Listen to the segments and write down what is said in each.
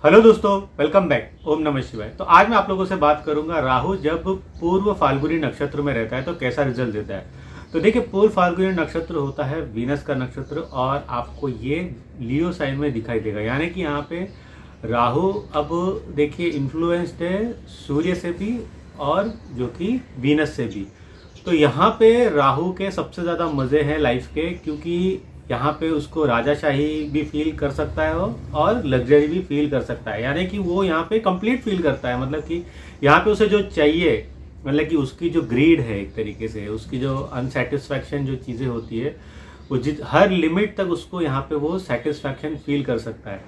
Hello दोस्तों, welcome back. ओम नमः शिवाय। तो आज मैं आप लोगों से बात करूंगा, राहु जब पूर्व फाल्गुनी नक्षत्र में रहता है तो कैसा रिजल्ट देता है। तो देखिए, पूर्व फाल्गुनी नक्षत्र होता है वीनस का नक्षत्र और आपको ये लियो साइन में दिखाई देगा। यानी कि यहाँ पे राहु अब देखिए इन्फ्लुएंस्ड है सूर्य से भी और जो कि वीनस से भी। तो यहाँ पे राहु के सबसे ज़्यादा मज़े हैं लाइफ के, क्योंकि यहाँ पे उसको राजाशाही भी फील कर सकता है वो और लग्जरी भी फील कर सकता है। यानी कि वो यहाँ पे कंप्लीट फील करता है, मतलब कि यहाँ पे उसे जो चाहिए, मतलब कि उसकी जो ग्रीड है, एक तरीके से उसकी जो अनसेटिस्फैक्शन जो चीज़ें होती है वो हर लिमिट तक उसको यहाँ पे वो सेटिस्फैक्शन फील कर सकता है।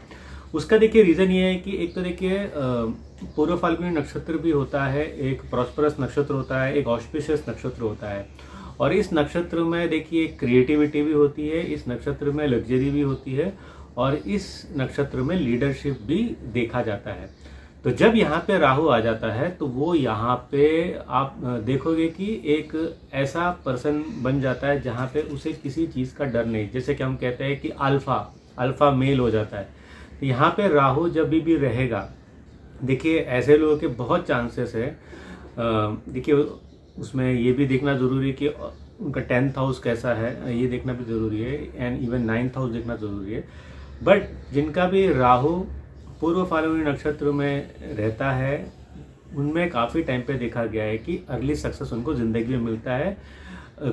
उसका देखिए रीज़न ये है कि एक तो देखिए पूर्व फाल्गुनी नक्षत्र भी होता है, एक प्रॉस्परस नक्षत्र होता है, एक ऑस्पिशियस नक्षत्र होता है। और इस नक्षत्र में देखिए क्रिएटिविटी भी होती है, इस नक्षत्र में लग्जरी भी होती है और इस नक्षत्र में लीडरशिप भी देखा जाता है। तो जब यहाँ पे राहु आ जाता है तो वो यहाँ पे आप देखोगे कि एक ऐसा पर्सन बन जाता है जहाँ पे उसे किसी चीज़ का डर नहीं, जैसे कि हम कहते हैं कि अल्फा मेल हो जाता है। तो यहाँ पे राहु जब भी रहेगा, देखिए ऐसे लोगों के बहुत चांसेस है। देखिए उसमें ये भी देखना ज़रूरी है कि उनका 10th हाउस कैसा है, ये देखना भी ज़रूरी है, एंड इवन 9th हाउस देखना ज़रूरी है। बट जिनका भी राहु पूर्व फाल्गुनी नक्षत्र में रहता है उनमें काफ़ी टाइम पे देखा गया है कि अर्ली सक्सेस उनको ज़िंदगी में मिलता है,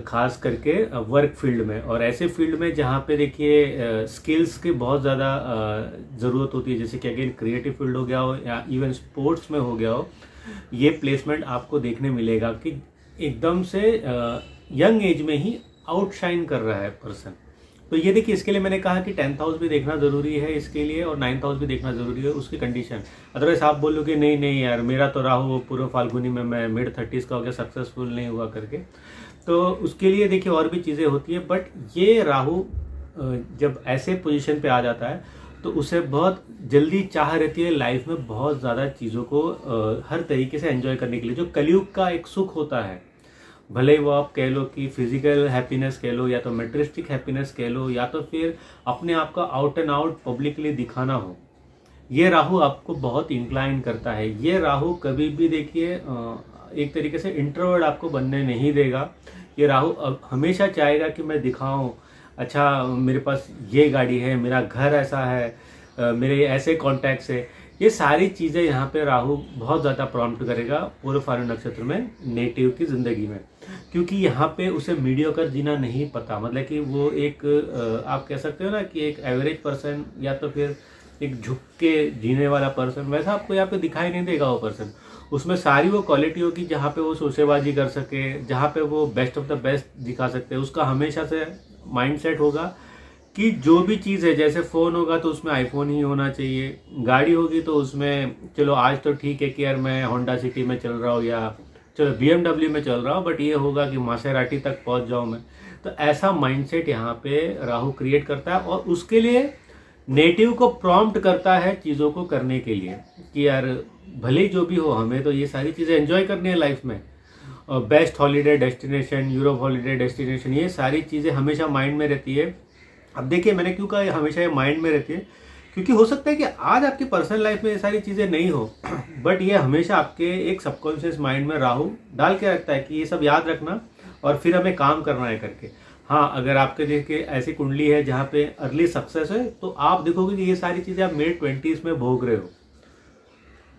खास करके वर्क फील्ड में। और ऐसे फील्ड में जहाँ पे देखिए स्किल्स की बहुत ज़्यादा ज़रूरत होती है, जैसे कि अगेन क्रिएटिव फील्ड हो गया हो या इवन स्पोर्ट्स में हो गया हो, ये प्लेसमेंट आपको देखने मिलेगा कि एकदम से यंग एज में ही आउटशाइन कर रहा है पर्सन। तो ये देखिए, इसके लिए मैंने कहा कि 10th हाउस भी देखना ज़रूरी है इसके लिए और 9th हाउस भी देखना ज़रूरी है, उसकी कंडीशन। अदरवाइज आप बोलोगे नहीं नहीं यार, मेरा तो राहु पूर्व फाल्गुनी में मैं मिड 30s का हो गया, सक्सेसफुल नहीं हुआ करके, तो उसके लिए देखिए और भी चीज़ें होती है। बट ये राहु जब ऐसे पोजीशन पे आ जाता है तो उसे बहुत जल्दी चाह रहती है लाइफ में बहुत ज़्यादा चीज़ों को हर तरीके से एंजॉय करने के लिए। जो कलयुग का एक सुख होता है, भले ही वो आप कह लो कि फिजिकल हैप्पीनेस कह लो, या तो मेटेरियलिस्टिक हैप्पीनेस कह लो, या तो फिर अपने आप का आउट एंड आउट पब्लिकली दिखाना हो, ये राहु आपको बहुत इंक्लाइन करता है। ये राहु कभी भी देखिए एक तरीके से इंट्रोवर्ट आपको बनने नहीं देगा। ये राहु हमेशा चाहेगा कि मैं दिखाऊं, अच्छा मेरे पास ये गाड़ी है, मेरा घर ऐसा है, मेरे ऐसे कॉन्टैक्ट्स है। ये सारी चीज़ें यहाँ पे राहु बहुत ज़्यादा प्रॉम्प्ट करेगा पूर्व फाल्गुनी नक्षत्र में नेटिव की ज़िंदगी में, क्योंकि यहाँ पे उसे मीडियोकर जीना नहीं पता। मतलब कि वो एक आप कह सकते हो ना कि एक एवरेज पर्सन या तो फिर एक झुक के जीने वाला पर्सन, वैसा आपको यहाँ पे दिखाई नहीं देगा वो पर्सन। उसमें सारी वो क्वालिटी होगी जहाँ पे वो शोशेबाजी कर सके, जहाँ पे वो बेस्ट ऑफ द बेस्ट दिखा सकते हैं। उसका हमेशा से माइंडसेट होगा कि जो भी चीज़ है, जैसे फ़ोन होगा तो उसमें आईफोन ही होना चाहिए, गाड़ी होगी तो उसमें चलो आज तो ठीक है कि यार मैं होंडा सिटी में चल रहा हूँ या चलो BMW में चल रहा हूँ, बट ये होगा कि मासेराटी तक पहुँच जाऊँ मैं। तो ऐसा माइंडसेट यहाँ पे राहु क्रिएट करता है और उसके लिए नेटिव को प्रॉम्प्ट करता है चीज़ों को करने के लिए कि यार भले जो भी हो, हमें तो ये सारी चीज़ें एंजॉय करनी है लाइफ में। और best holiday destination, Europe holiday destination, ये सारी चीज़ें हमेशा माइंड में रहती है। अब देखिए मैंने क्यों कहा हमेशा ये माइंड में रहती है, क्योंकि हो सकता है कि आज आपकी पर्सनल लाइफ में ये सारी चीज़ें नहीं हो, बट ये हमेशा आपके एक सबकॉन्शियस माइंड में राहु डाल के रखता है कि ये सब याद रखना और फिर हमें काम करना है करके। हाँ, अगर आपके देखिए ऐसी कुंडली है जहाँ पे अर्ली सक्सेस है तो आप देखोगे कि ये सारी चीज़ें आप मिड 20s में भोग रहे हो।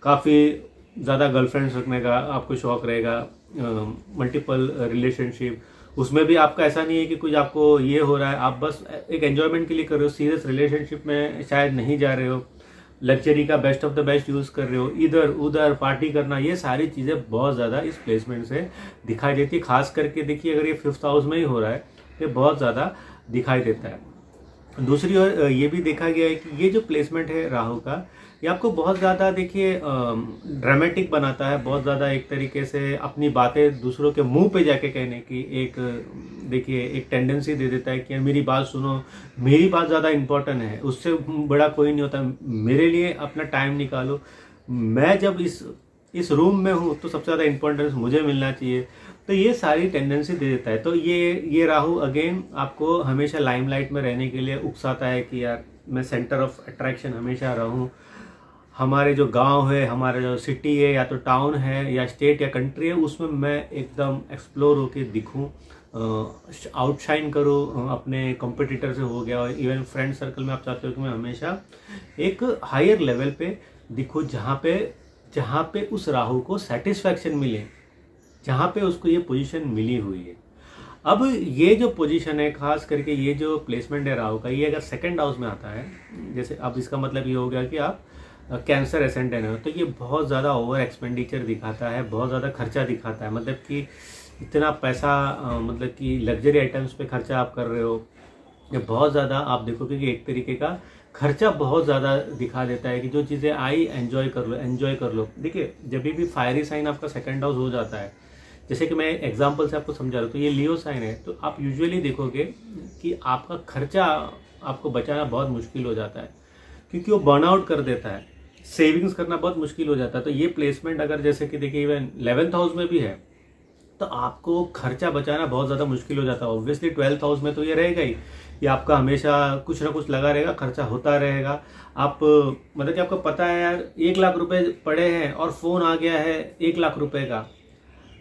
काफ़ी ज़्यादा गर्लफ्रेंड्स रखने का आपको शौक रहेगा, मल्टीपल रिलेशनशिप, उसमें भी आपका ऐसा नहीं है कि कुछ आपको ये हो रहा है, आप बस एक एंजॉयमेंट के लिए कर रहे हो, सीरियस रिलेशनशिप में शायद नहीं जा रहे हो, लग्जरी का best of the best use कर रहे हो, इधर उधर पार्टी करना, ये सारी चीज़ें बहुत ज़्यादा इस प्लेसमेंट से दिखाई देती है। खास करके देखिए अगर ये 5th हाउस में ही हो रहा है तो ये बहुत ज़्यादा दिखाई देता है। दूसरी ओर ये भी देखा गया है कि ये जो प्लेसमेंट है राहु का, ये आपको बहुत ज़्यादा देखिए ड्रामेटिक बनाता है, बहुत ज़्यादा एक तरीके से अपनी बातें दूसरों के मुंह पे जाके कहने की एक देखिए एक टेंडेंसी दे देता है कि मेरी बात सुनो, मेरी बात ज़्यादा इम्पोर्टेंट है, उससे बड़ा कोई नहीं होता, मेरे लिए अपना टाइम निकालो, मैं जब इस रूम में हूँ तो सबसे ज़्यादा इम्पोर्टेंस मुझे मिलना चाहिए। तो ये सारी टेंडेंसी दे देता है। तो ये राहु अगेन आपको हमेशा लाइमलाइट में रहने के लिए उकसाता है कि यार मैं सेंटर ऑफ अट्रैक्शन हमेशा रहूं, हमारे जो गांव है, हमारा जो सिटी है या तो टाउन है या स्टेट या कंट्री है, उसमें मैं एकदम एक्सप्लोर होके दिखूं, आउटशाइन करूं अपने कंपटीटर से हो गया, और इवन फ्रेंड सर्कल में आप चाहते हो कि मैं हमेशा एक हायर लेवल पे दिखूं, जहाँ पे उस राहु को सेटिस्फैक्शन मिले, जहाँ पे उसको ये पोजीशन मिली हुई है। अब ये जो पोजीशन है, खास करके ये जो प्लेसमेंट है राहु का, ये अगर सेकंड हाउस में आता है, जैसे अब इसका मतलब ये हो गया कि आप कैंसर एसेंडेंट है, तो ये बहुत ज़्यादा ओवर एक्सपेंडिचर दिखाता है, बहुत ज़्यादा खर्चा दिखाता है। मतलब कि इतना पैसा मतलब कि लग्जरी आइटम्स पे खर्चा आप कर रहे हो, या बहुत ज़्यादा आप देखोगे कि एक तरीके का खर्चा बहुत ज़्यादा दिखा देता है कि जो चीज़ें आई एंजॉय कर लो। देखिए, जब भी फायरी साइन आपका सेकंड हाउस हो जाता है, जैसे कि मैं एग्जांपल से आपको समझा रहा हूँ, तो ये लियो साइन है, तो आप यूजुअली देखोगे कि आपका खर्चा आपको बचाना बहुत मुश्किल हो जाता है, क्योंकि वो बर्नआउट कर देता है, सेविंग्स करना बहुत मुश्किल हो जाता है। तो ये प्लेसमेंट अगर जैसे कि देखिए इवन 11th हाउस में भी है, तो आपको खर्चा बचाना बहुत ज़्यादा मुश्किल हो जाता है। ऑब्वियसली 12th हाउस में तो ये रहेगा ही, ये आपका हमेशा कुछ ना कुछ लगा रहेगा, खर्चा होता रहेगा। आप मतलब कि आपको पता है यार 1 लाख रुपए पड़े हैं और फ़ोन आ गया है 1 लाख रुपए का,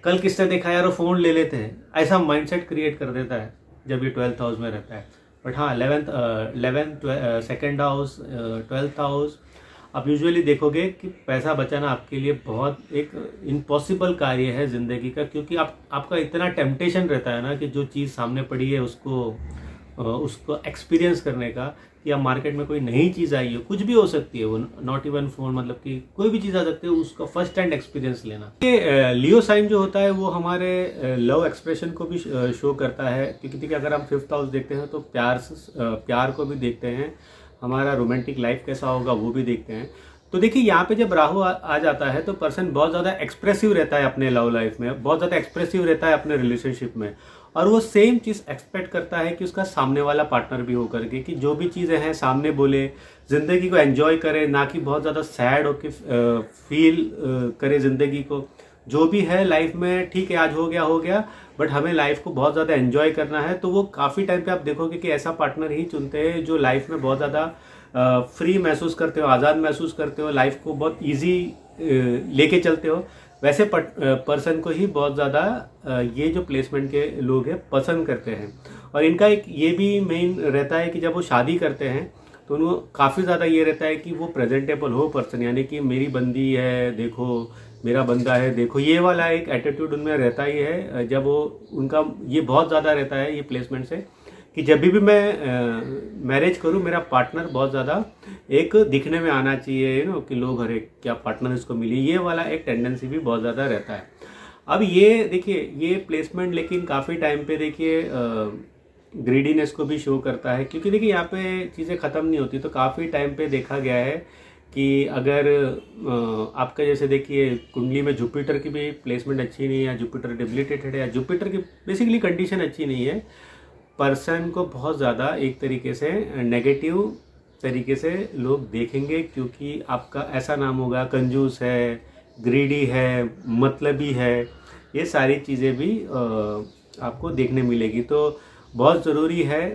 कल किसने देखा यार वो फ़ोन ले लेते हैं, ऐसा माइंडसेट क्रिएट कर देता है जब ये 12th हाउस में रहता है। बट हाँ, 11th second house, 12th house, आप यूजुअली देखोगे कि पैसा बचाना आपके लिए बहुत एक इम्पॉसिबल कार्य है ज़िंदगी का, क्योंकि आपका इतना टेम्पटेशन रहता है ना कि जो चीज़ सामने पड़ी है उसको एक्सपीरियंस करने का, या मार्केट में कोई नई चीज़ आई हो, कुछ भी हो सकती है वो, नॉट इवन फोन, मतलब कि कोई भी चीज़ आ सकती है, उसका फर्स्ट हैंड एक्सपीरियंस लेना। ये लियो साइन जो होता है वो हमारे लव एक्सप्रेशन को भी शो करता है, क्योंकि देखिए अगर हम 5th हाउस देखते हैं तो प्यार को भी देखते हैं, हमारा रोमांटिक लाइफ कैसा होगा वो भी देखते हैं। तो देखिए यहाँ पे जब राहु आ जाता है तो पर्सन बहुत ज़्यादा एक्सप्रेसिव रहता है अपने लव लाइफ में, बहुत ज़्यादा एक्सप्रेसिव रहता है अपने रिलेशनशिप में, और वो सेम चीज़ एक्सपेक्ट करता है कि उसका सामने वाला पार्टनर भी हो करके कि जो भी चीज़ें हैं सामने बोले, ज़िंदगी को एंजॉय करे, ना कि बहुत ज़्यादा सैड होके फील करे ज़िंदगी को। जो भी है लाइफ में, ठीक है आज हो गया, बट हमें लाइफ को बहुत ज़्यादा एंजॉय करना है। तो वो काफ़ी टाइम पे आप देखोगे कि ऐसा पार्टनर ही चुनते हैं जो लाइफ में बहुत ज़्यादा फ्री महसूस करते हो, आज़ाद महसूस करते हो, लाइफ को बहुत ईजी लेके चलते हो। वैसे पर्सन को ही बहुत ज़्यादा ये जो प्लेसमेंट के लोग हैं पसंद करते हैं। और इनका एक ये भी मेन रहता है कि जब वो शादी करते हैं तो उनको काफ़ी ज़्यादा ये रहता है कि वो प्रेजेंटेबल हो पर्सन, यानी कि मेरी बंदी है देखो, मेरा बंदा है देखो, ये वाला एक एटीट्यूड उनमें रहता ही है। जब वो उनका ये बहुत ज़्यादा रहता है ये प्लेसमेंट से, कि जब भी मैं मैरिज करूं मेरा पार्टनर बहुत ज़्यादा एक दिखने में आना चाहिए, कि लोग अरे क्या पार्टनर इसको मिली, ये वाला एक टेंडेंसी भी बहुत ज़्यादा रहता है। अब ये देखिए ये प्लेसमेंट लेकिन काफ़ी टाइम पे देखिए ग्रीडीनेस को भी शो करता है, क्योंकि देखिए यहाँ पे चीज़ें ख़त्म नहीं होती। तो काफ़ी टाइम पे देखा गया है कि अगर आपका जैसे देखिए कुंडली में जुपिटर की भी प्लेसमेंट अच्छी नहीं है, या जुपिटर डिबिलिटेटेड है, या जुपिटर की बेसिकली कंडीशन अच्छी नहीं है, पर्सन को बहुत ज़्यादा एक तरीके से नेगेटिव तरीके से लोग देखेंगे, क्योंकि आपका ऐसा नाम होगा कंजूस है, ग्रीडी है, मतलबी है, ये सारी चीज़ें भी आपको देखने मिलेगी। तो बहुत ज़रूरी है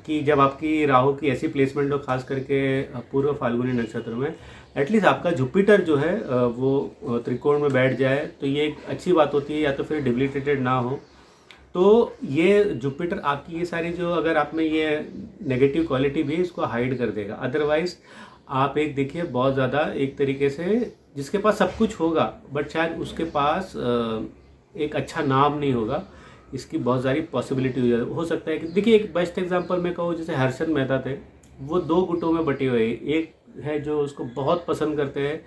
कि जब आपकी राहु की ऐसी प्लेसमेंट हो, खास करके पूर्व फाल्गुनी नक्षत्र में, एटलीस्ट आपका जुपिटर जो है वो त्रिकोण में बैठ जाए, तो ये एक अच्छी बात होती है, या तो फिर डिबिलिटेटेड ना हो। तो ये जुपिटर आपकी ये सारी जो अगर आप में ये नेगेटिव क्वालिटी भी है इसको हाइड कर देगा। अदरवाइज आप एक देखिए बहुत ज़्यादा एक तरीके से जिसके पास सब कुछ होगा बट शायद उसके पास एक अच्छा नाम नहीं होगा, इसकी बहुत सारी पॉसिबिलिटी हो सकता है कि देखिए एक बेस्ट एग्जांपल मैं कहूँ, जैसे हर्षद मेहता थे, वो 2 गुटों में बटे हुए, एक है जो उसको बहुत पसंद करते हैं,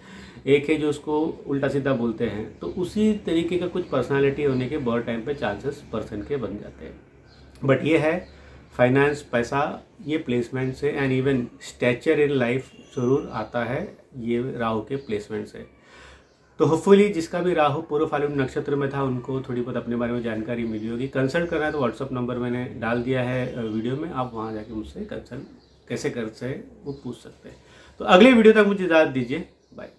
एक है जो उसको उल्टा सीधा बोलते हैं। तो उसी तरीके का कुछ पर्सनालिटी होने के बहुत टाइम पे चांसेस पर्सन के बन जाते हैं। बट ये है फाइनेंस, पैसा, ये प्लेसमेंट से and even stature in life जरूर आता है ये राहु के प्लेसमेंट से। तो होपफुली जिसका भी राहु पूर्व फाल्गुनी नक्षत्र में था उनको थोड़ी बहुत अपने बारे में जानकारी मिली होगी। कंसल्ट करना है तो व्हाट्सअप नंबर मैंने डाल दिया है वीडियो में, आप वहाँ जाके मुझसे कंसल्ट कैसे कर से वो पूछ सकते हैं। तो अगले वीडियो तक मुझे इजाज़त दीजिए, बाय।